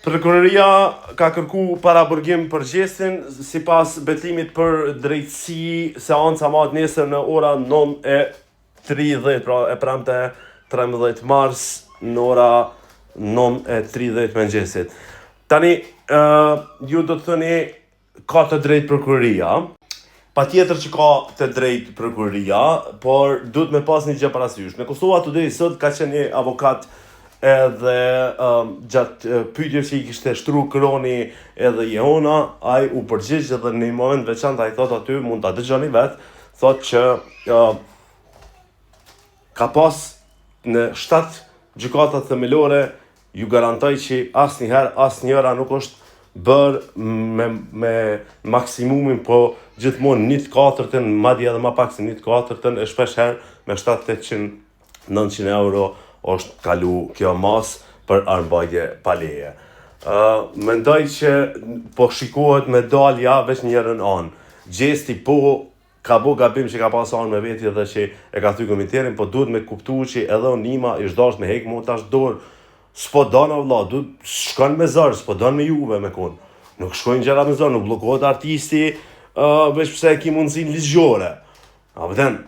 Prokuroria ka kërku paraburgim për gjestin, sipas betimit për drejtësi, seanca mahet nesër në ora 9:30, pra e premte 13 mars në ora 9:30 mëngjesit. Tani, ju do të thoni ka të drejtë prokuroria. Patjetër që ka të drejtë prokuroria, por duhet me pas një gjë parasysh. Në Kosovë Today sot ka qenë një avokat edhe gjatë pyetjes që i kishte shtru Kroni edhe Jehona, ai u përgjigj edhe në një moment veçantë ai thot aty, mund ta dëgjoni vet, thot që ka pas në 7 gjykata themelore, ju garantoj që asnjëra nuk është bërë me maksimumin, po gjithmonë 1/4, madje edhe më pak se 1/4, e shpeshherë me 700-800-900 euro është kalu kjo mas për armbajtje pa leje. Mendoj që po shikohet me dalja veç njërën anë. Gjesti po ka bo gabim që ka pas anë me veti dhe që e ka thy komiterin, po duhet me kuptu që edhe unima ish dash me hek mu tash dorë. S'po donë vlla, duhet shkon me zërë, s'po donë me juve me konë. Nuk shkojnë gjera me zërë, nuk blokohet artisti veç pse e ki mundësin ligjore. A vëden,